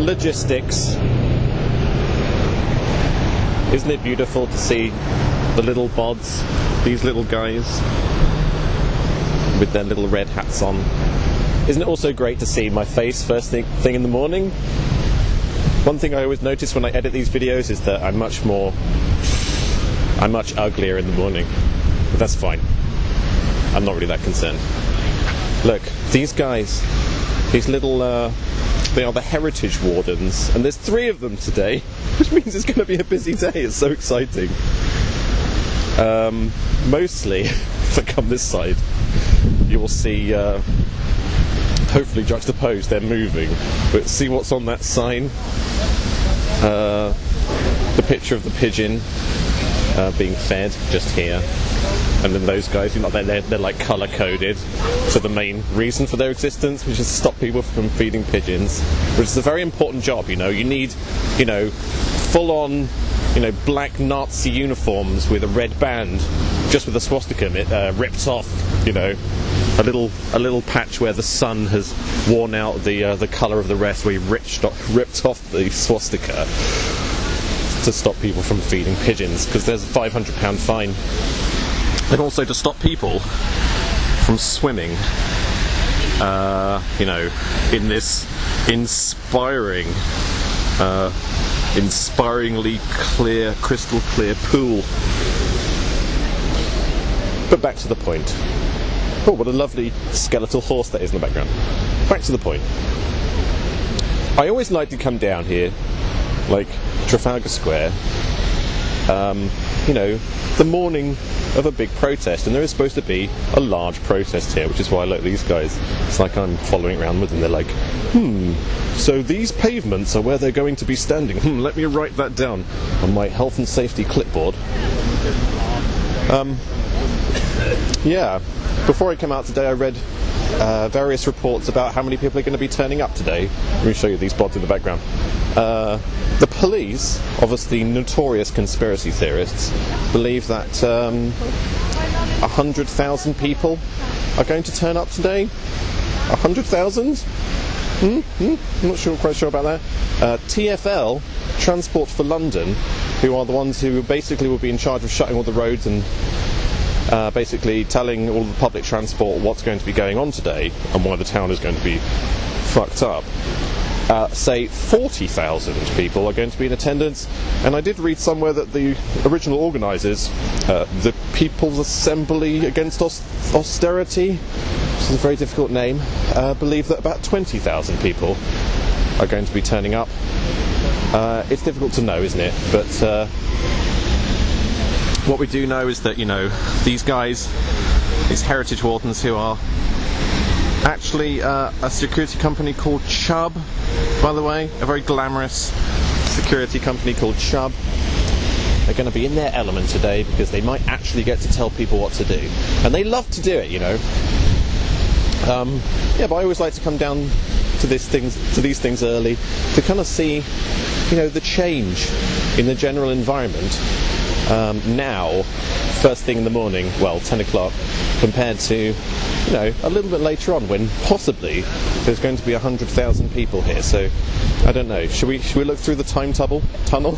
logistics. Isn't it beautiful to see the little bods, these little guys with their little red hats on? Isn't it also great to see my face first thing in the morning? One thing I always notice when I edit these videos is that I'm much uglier in the morning, but that's fine. I'm not really that concerned. Look, these guys, these little, they are the heritage wardens, and there's 3 of them today, which means it's going to be a busy day. It's so exciting. Mostly, if I come this side, you will see, hopefully juxtaposed, they're moving. But see what's on that sign? The picture of the pigeon being fed just here. And then those guys, you know, they're like colour-coded. So the main reason for their existence, which is to stop people from feeding pigeons, which is a very important job, you know. You need, you know, full-on, you know, black Nazi uniforms with a red band, just with a swastika ripped off, you know. A little patch where the sun has worn out the colour of the rest, where he ripped off the swastika to stop people from feeding pigeons, because there's a £500 fine. And also to stop people from swimming, you know, in this inspiringly clear, crystal clear pool. But back to the point. Oh, what a lovely skeletal horse that is in the background. Back to the point. I always like to come down here, like Trafalgar Square, you know, the morning of a big protest, and there is supposed to be a large protest here, which is why I like these guys. It's like I'm following around with them. They're like, so these pavements are where they're going to be standing. Let me write that down on my health and safety clipboard. Yeah, before I came out today I read various reports about how many people are going to be turning up today. Let me show you these bods in the background. The police, obviously notorious conspiracy theorists, believe that 100,000 people are going to turn up today. 100,000? I'm not quite sure about that. TfL, Transport for London, who are the ones who basically will be in charge of shutting all the roads and basically telling all the public transport what's going to be going on today and why the town is going to be fucked up. Say 40,000 people are going to be in attendance, and I did read somewhere that the original organisers, the People's Assembly Against Austerity, which is a very difficult name, believe that about 20,000 people are going to be turning up. It's difficult to know, isn't it? But what we do know is that, you know, these guys, these heritage wardens, who are actually a security company called Chubb, by the way, a very glamorous security company called Chubb. They're going to be in their element today because they might actually get to tell people what to do, and they love to do it, you know. Yeah, but I always like to come down to these things early to kind of see, you know, the change in the general environment now, first thing in the morning, well, 10 o'clock, compared to, you know, a little bit later on when possibly there's going to be 100,000 people here. So I don't know, should we look through the time tunnel?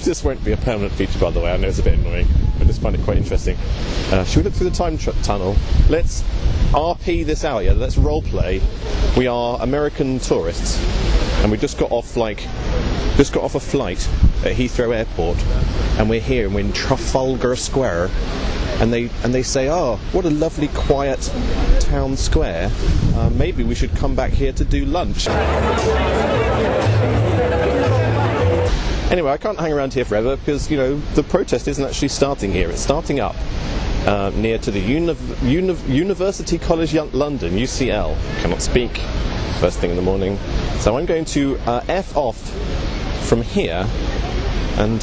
This won't be a permanent feature, by the way. I know it's a bit annoying, but I just find it quite interesting. Should we look through the time tunnel? Let's RP this out, yeah, let's roleplay. We are American tourists, and we just got off a flight at Heathrow Airport, and we're here and we're in Trafalgar Square, and they say, oh, what a lovely quiet town square, maybe we should come back here to do lunch. Anyway, I can't hang around here forever because, you know, the protest isn't actually starting here. It's starting up near to the University College London, UCL. Cannot speak first thing in the morning. So I'm going to F off from here and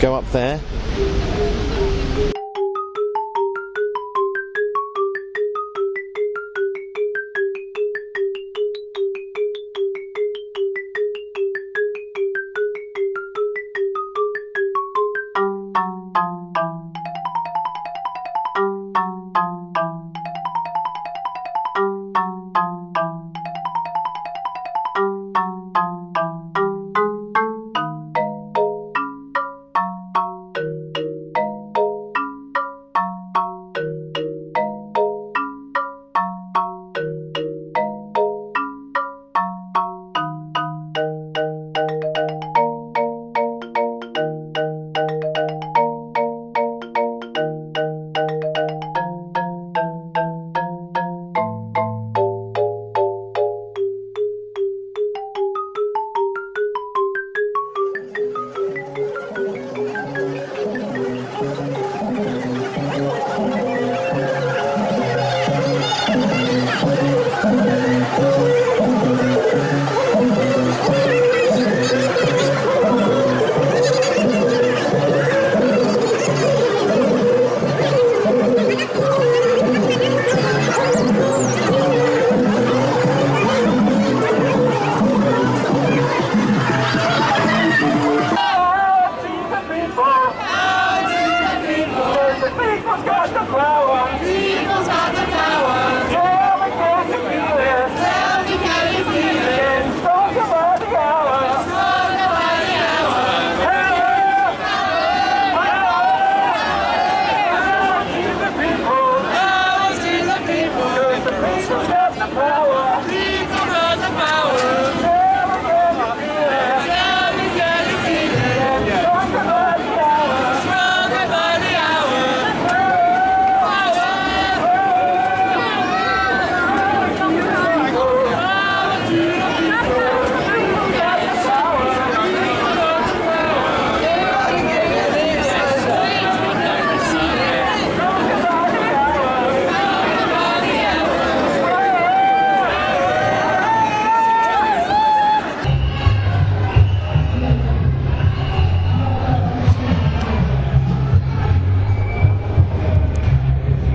go up there.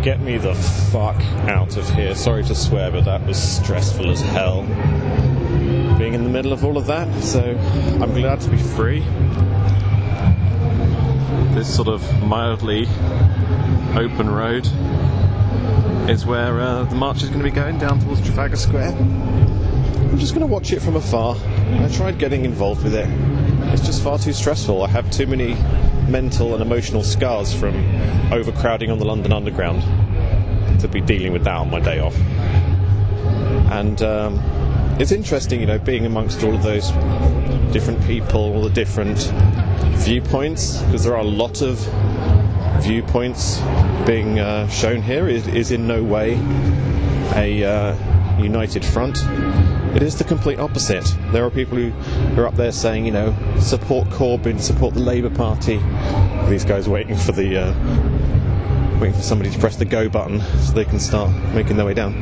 Get me the fuck out of here. Sorry to swear, but that was stressful as hell. Being in the middle of all of that, so I'm glad to be free. This sort of mildly open road is where the march is going to be going, down towards Trafalgar Square. I'm just going to watch it from afar. I tried getting involved with it. It's just far too stressful. I have too many mental and emotional scars from overcrowding on the London Underground to be dealing with that on my day off. And it's interesting, you know, being amongst all of those different people, all the different viewpoints, because there are a lot of viewpoints being shown here. It is in no way a united front. It is the complete opposite. There are people who are up there saying, you know, support Corbyn, support the Labour Party. These guys waiting for somebody to press the go button so they can start making their way down.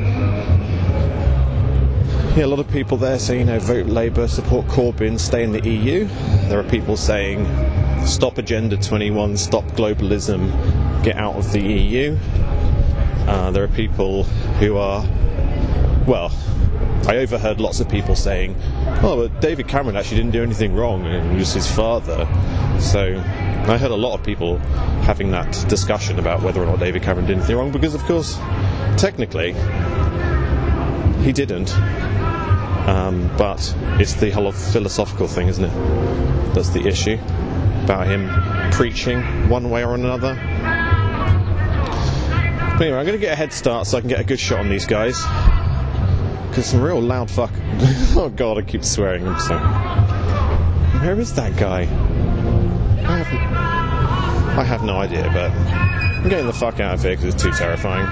Yeah, a lot of people there saying, you know, vote Labour, support Corbyn, stay in the EU. There are people saying, stop Agenda 21, stop globalism, get out of the EU. There are people who are, well, I overheard lots of people saying, oh, but David Cameron actually didn't do anything wrong, it was his father. So I heard a lot of people having that discussion about whether or not David Cameron did anything wrong, because of course, technically, he didn't. But it's the whole philosophical thing, isn't it? That's the issue, about him preaching one way or another. But anyway, I'm going to get a head start so I can get a good shot on these guys. Because some real loud fuck... Oh god, I keep swearing, I'm sorry. Where is that guy? I have no idea, but I'm getting the fuck out of here because it's too terrifying.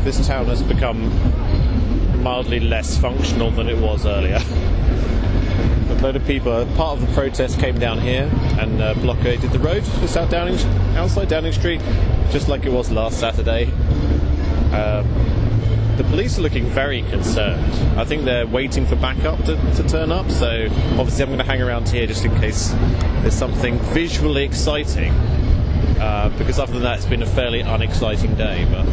This town has become mildly less functional than it was earlier. A load of people, part of the protest came down here and blockaded the road just outside Downing Street, just like it was last Saturday. The police are looking very concerned. I think they're waiting for backup to turn up, so obviously I'm going to hang around here just in case there's something visually exciting, because other than that it's been a fairly unexciting day. But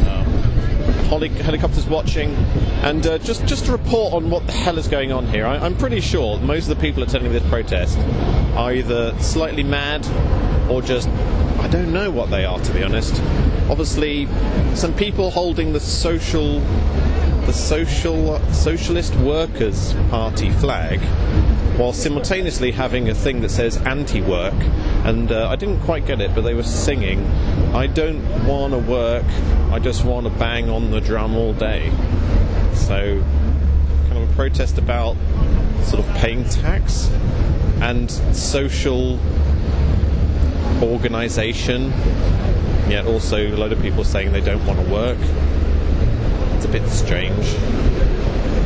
helicopters watching, and just to report on what the hell is going on here. I'm pretty sure most of the people attending this protest are either slightly mad or just, I don't know what they are, to be honest. Obviously, some people holding the Socialist Workers' Party flag, while simultaneously having a thing that says anti-work, and I didn't quite get it, but they were singing, I don't want to work, I just want to bang on the drum all day. So, kind of a protest about sort of paying tax and social organisation, yet also a load of people saying they don't want to work. It's a bit strange.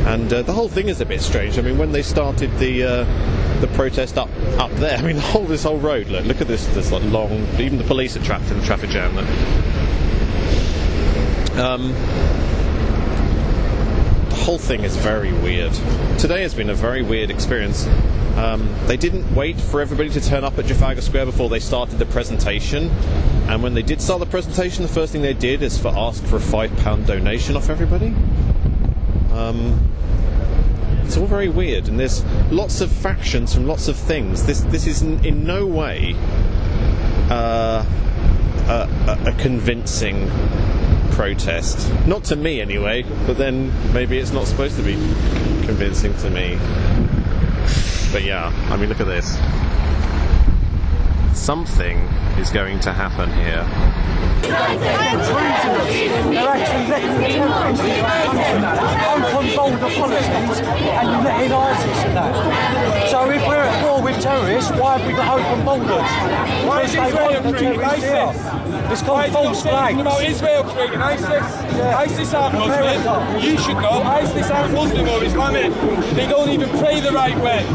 And the whole thing is a bit strange. I mean, when they started the protest up there, I mean, this whole road, look at this like long, even the police are trapped in the traffic jam there. The whole thing is very weird. Today has been a very weird experience. They didn't wait for everybody to turn up at Trafalgar Square before they started the presentation, and when they did start the presentation, the first thing they did is ask for a £5 donation off everybody. It's all very weird, and there's lots of factions from lots of things. This is in no way a convincing protest. Not to me anyway, but then maybe it's not supposed to be convincing to me. But yeah, I mean, look at this. Something is going to happen here. They're actually letting the terrorists open border policies and letting ISIS and that. So if we're at war with terrorists, why have we got open borders? Why is Israel creating ISIS? It's called false flags. About Israel creating ISIS. Yeah. ISIS aren't Muslim. You should know. ISIS aren't Muslim or Islamic. They don't even pray the right way.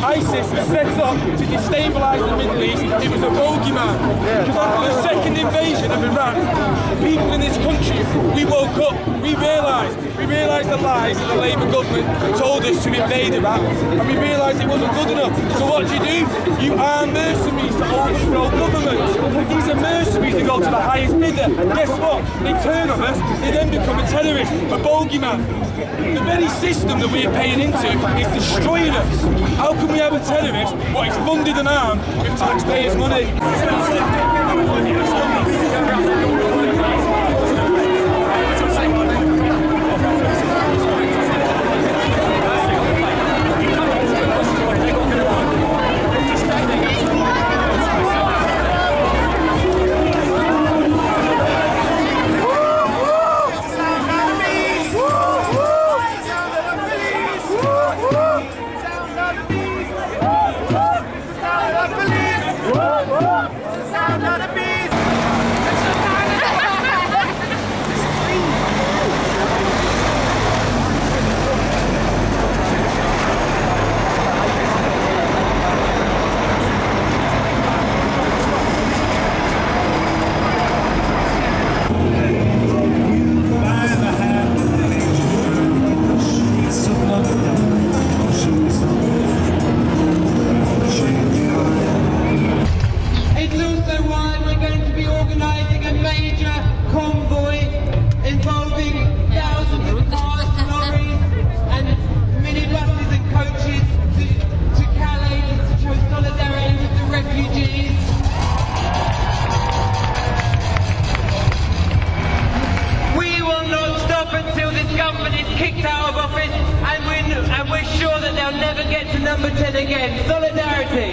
ISIS was set up to destabilise the Middle East. It was a bogeyman. Because after the second invasion of Iraq, people in this country, we woke up. We realised the lies that the Labour government told us to invade Iraq, and we realised it wasn't good enough. So what do? You arm mercenaries to overthrow governments. These are mercenaries that go to the highest bidder. Guess what? They turn on us, they then become a terrorist, a bogeyman. The very system that we're paying into is destroying us. How can we have a terrorist what is funded and armed with taxpayers' money? And we're sure that they'll never get to number 10 again. Solidarity.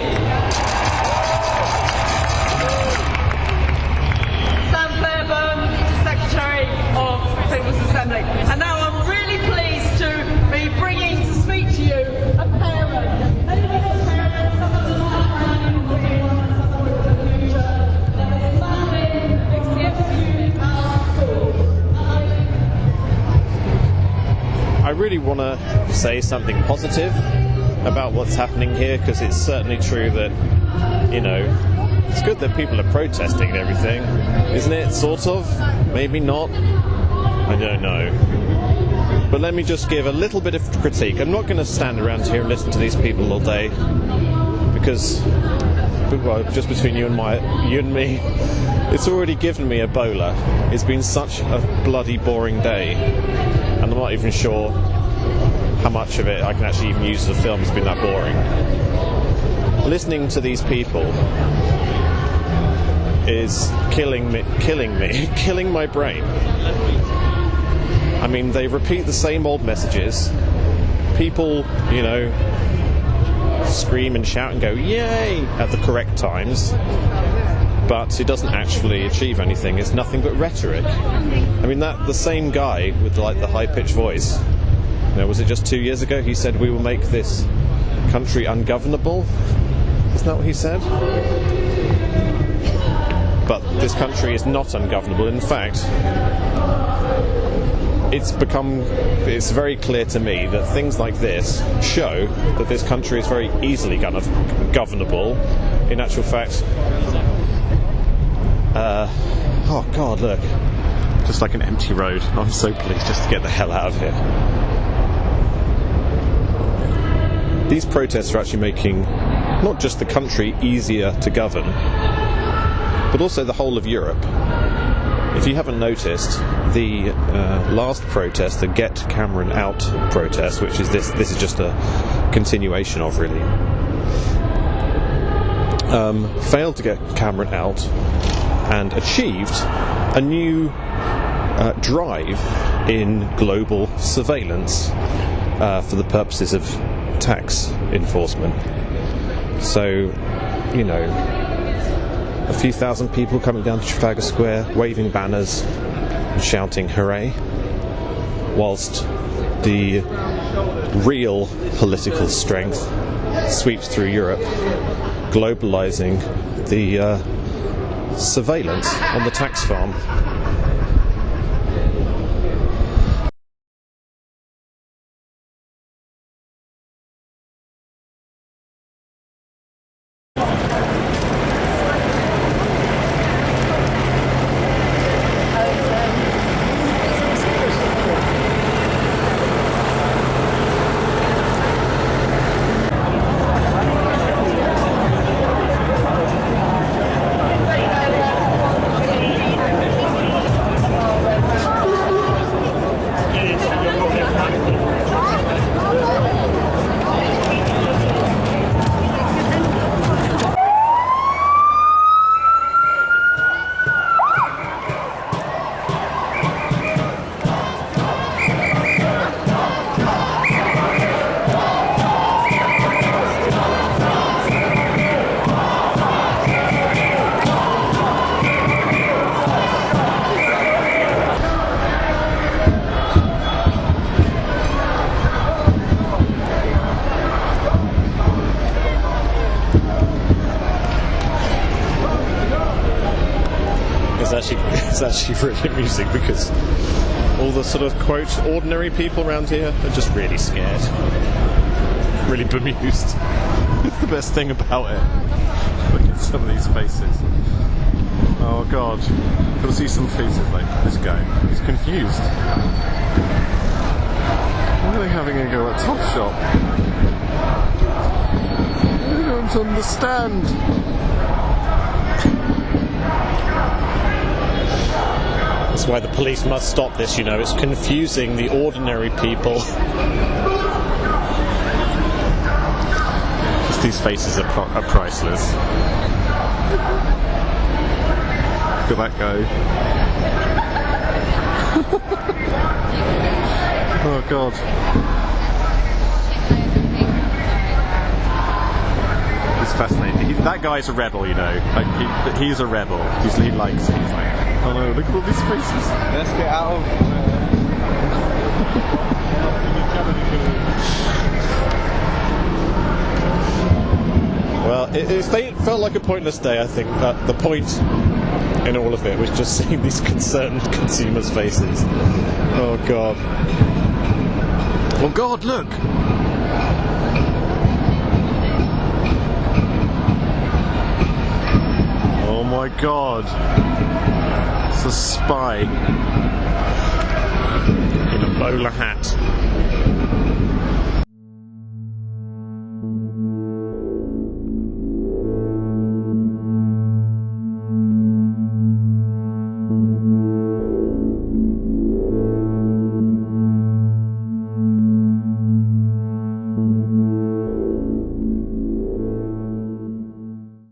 Sam Fairbairn, Secretary of People's Assembly. And now I'm really pleased to be bringing to speak to you a parent. Anyone else parent? Some of them are planning on being one, some of them in the future. They're expanding, accepting our schools. I really want to say something positive about what's happening here, because it's certainly true that, you know, it's good that people are protesting and everything, isn't it? Sort of. Maybe not. I don't know. But let me just give a little bit of critique. I'm not going to stand around here and listen to these people all day, because, well, just between you and me, it's already given me Ebola. It's been such a bloody boring day, and I'm not even sure how much of it I can actually even use as a film. It's been that boring. Listening to these people is killing me, killing my brain. I mean, they repeat the same old messages. People, you know, scream and shout and go, yay, at the correct times. But it doesn't actually achieve anything. It's nothing but rhetoric. I mean, the same guy with like the high-pitched voice, you know, was it just 2 years ago he said we will make this country ungovernable? Isn't that what he said? But this country is not ungovernable. In fact, it's very clear to me that things like this show that this country is very easily governable. In actual fact, oh God, look. Just like an empty road. I'm so pleased just to get the hell out of here. These protests are actually making not just the country easier to govern, but also the whole of Europe. If you haven't noticed, the last protest, the Get Cameron Out protest, which is this is just a continuation of, really, failed to get Cameron out and achieved a new drive in global surveillance for the purposes of tax enforcement. So, you know, a few thousand people coming down to Trafalgar Square, waving banners and shouting hooray, whilst the real political strength sweeps through Europe, globalising the surveillance on the tax farm. It's actually really amusing because all the sort of, quote, ordinary people around here are just really scared. Really bemused. It's the best thing about it. Look at some of these faces. Oh god. You'll see some faces like this guy. He's confused. Why are they having a go at Topshop? I don't understand. That's why the police must stop this, you know, it's confusing the ordinary people. Just these faces are priceless. Look at that guy. Oh god. It's fascinating. That guy's a rebel, you know. Like, he's a rebel. He likes it. He's like, oh no, look at all these faces. Let's get out of... Well, it felt like a pointless day, I think. The point in all of it was just seeing these concerned consumers' faces. Oh god. Oh god, look! Oh my god. It's a spy in a bowler hat.